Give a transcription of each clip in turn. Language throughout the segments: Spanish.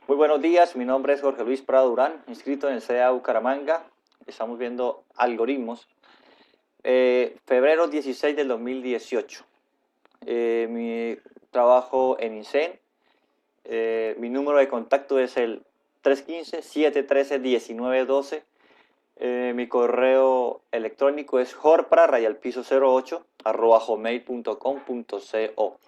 Muy buenos días, mi nombre es Jorge Luis Prado Durán, inscrito en el CEA Bucaramanga. Estamos viendo algoritmos. Febrero 16 del 2018. Mi trabajo en INSEN. Mi número de contacto es el 315-713-1912. Mi correo electrónico es jorpra-08@hotmail.com.co.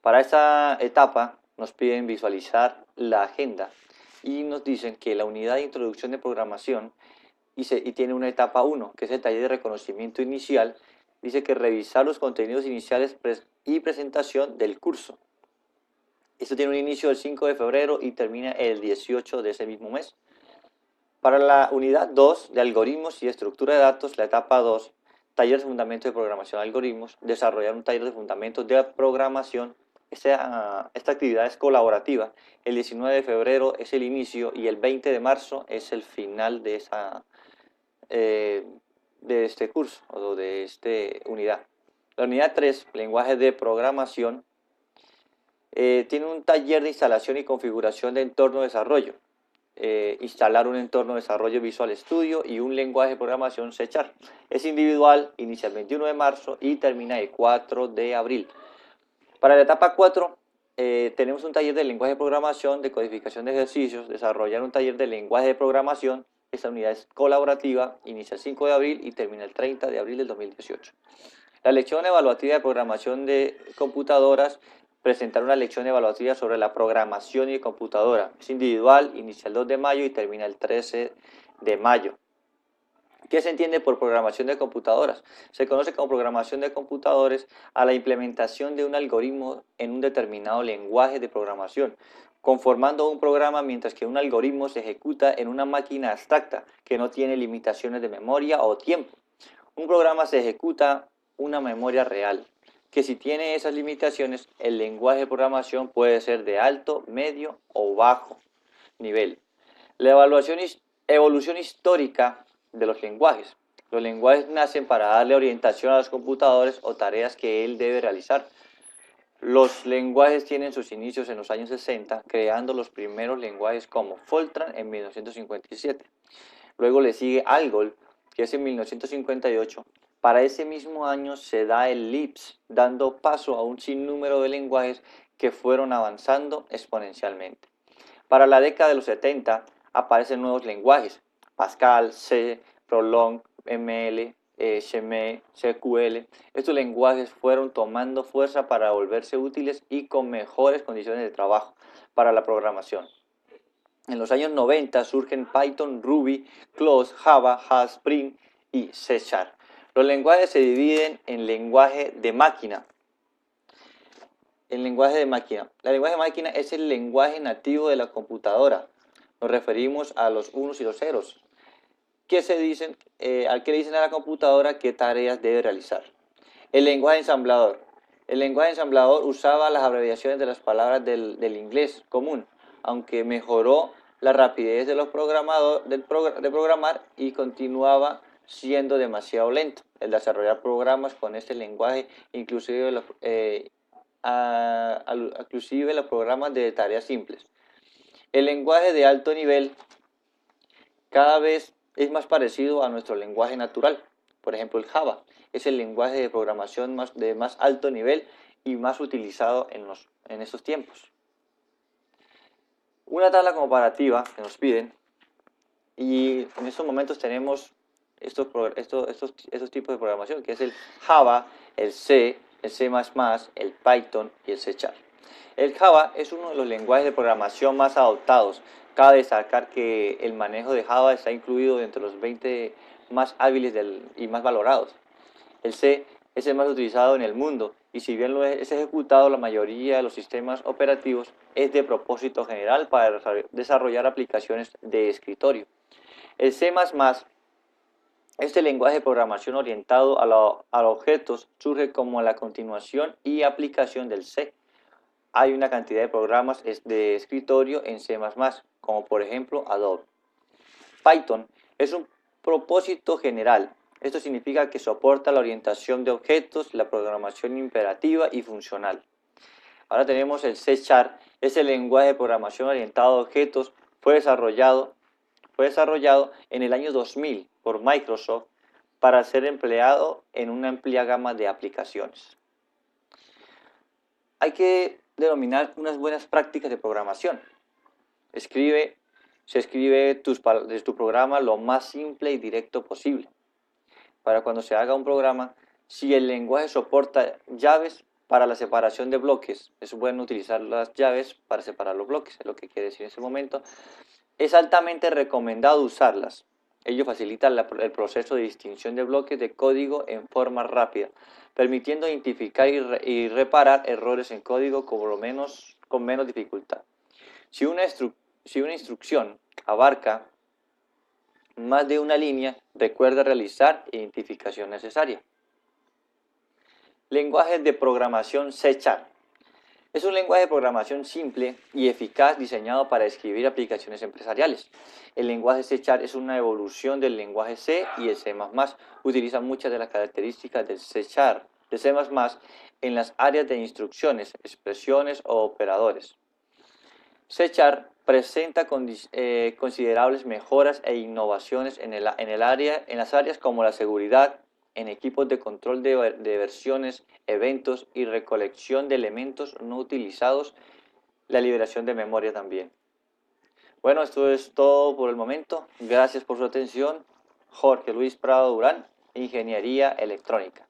Para esta etapa nos piden visualizar la agenda y nos dicen que la unidad de introducción de programación y tiene una etapa 1, que es el taller de reconocimiento inicial. Dice que revisar los contenidos iniciales y presentación del curso. Esto tiene un inicio el 5 de febrero y termina el 18 de ese mismo mes. Para la unidad 2 de algoritmos y estructura de datos, la etapa 2, taller de fundamentos de programación de algoritmos, desarrollar un taller de fundamentos de programación. Esta actividad es colaborativa. El 19 de febrero es el inicio y el 20 de marzo es el final de este curso o de esta unidad. La unidad 3, lenguaje de programación, tiene un taller de instalación y configuración de entorno de desarrollo. Instalar un entorno de desarrollo Visual Studio y un lenguaje de programación C#. Es individual, inicia el 21 de marzo y termina el 4 de abril. Para la etapa 4 tenemos un taller de lenguaje de programación, de codificación de ejercicios, desarrollar un taller de lenguaje de programación. Esta unidad es colaborativa, inicia el 5 de abril y termina el 30 de abril del 2018. La lección evaluativa de programación de computadoras, presentar una lección evaluativa sobre la programación y de computadora. Es individual, inicia el 2 de mayo y termina el 13 de mayo. ¿Qué se entiende por programación de computadoras? Se conoce como programación de computadores a la implementación de un algoritmo en un determinado lenguaje de programación, conformando un programa mientras que un algoritmo se ejecuta en una máquina abstracta que no tiene limitaciones de memoria o tiempo. Un programa se ejecuta una memoria real, que si tiene esas limitaciones, el lenguaje de programación puede ser de alto, medio o bajo nivel. La evolución histórica de los lenguajes. Los lenguajes nacen para darle orientación a los computadores o tareas que él debe realizar. Los lenguajes tienen sus inicios en los años 60, creando los primeros lenguajes como Fortran en 1957. Luego le sigue ALGOL, que es en 1958. Para ese mismo año se da el Lisp, dando paso a un sinnúmero de lenguajes que fueron avanzando exponencialmente. Para la década de los 70 aparecen nuevos lenguajes, Pascal, C, Prolong, ML, XML, SQL. Estos lenguajes fueron tomando fuerza para volverse útiles y con mejores condiciones de trabajo para la programación. En los años 90 surgen Python, Ruby, Close, Java, Hash, Spring y C#. Los lenguajes se dividen en lenguaje de máquina. El lenguaje de máquina. El lenguaje de máquina es el lenguaje nativo de la computadora. Nos referimos a los unos y los ceros. Al que le dicen a la computadora qué tareas debe realizar. El lenguaje ensamblador. El lenguaje ensamblador usaba las abreviaciones de las palabras del inglés común, aunque mejoró la rapidez de programar y continuaba siendo demasiado lento. El desarrollar programas con este lenguaje, inclusive los programas de tareas simples. El lenguaje de alto nivel cada vez es más parecido a nuestro lenguaje natural. Por ejemplo, el Java es el lenguaje de programación de más alto nivel y más utilizado en estos tiempos. Una tabla comparativa que nos piden, y en estos momentos tenemos estos tipos de programación, que es el Java, el C, el C++, el Python y el C#. El Java es uno de los lenguajes de programación más adoptados. Cabe destacar que el manejo de Java está incluido entre los 20 más hábiles y más valorados. El C es el más utilizado en el mundo y si bien lo es ejecutado, la mayoría de los sistemas operativos es de propósito general para desarrollar aplicaciones de escritorio. El C++, este lenguaje de programación orientado a los objetos, surge como la continuación y aplicación del C. Hay una cantidad de programas de escritorio en C++, como por ejemplo Adobe. Python es un propósito general. Esto significa que soporta la orientación de objetos, la programación imperativa y funcional. Ahora tenemos el C#, es el lenguaje de programación orientado a objetos, fue desarrollado en el año 2000 por Microsoft para ser empleado en una amplia gama de aplicaciones. Hay que denominar unas buenas prácticas de programación. Se escribe tu programa lo más simple y directo posible. Para cuando se haga un programa, si el lenguaje soporta llaves para la separación de bloques, es bueno utilizar las llaves para separar los bloques, es lo que quiere decir en ese momento. Es altamente recomendado usarlas. Ello facilita el proceso de distinción de bloques de código en forma rápida, permitiendo identificar y reparar errores en código con menos dificultad. Si una instrucción abarca más de una línea, recuerda realizar identificación necesaria. Lenguaje de programación C#. Es un lenguaje de programación simple y eficaz diseñado para escribir aplicaciones empresariales. El lenguaje C# es una evolución del lenguaje C y el C++. Utiliza muchas de las características del C# en las áreas de instrucciones, expresiones o operadores. C# presenta considerables mejoras e innovaciones en las áreas como la seguridad, en equipos de control de versiones, eventos y recolección de elementos no utilizados, la liberación de memoria también. Bueno, esto es todo por el momento. Gracias por su atención. Jorge Luis Prado Durán, Ingeniería Electrónica.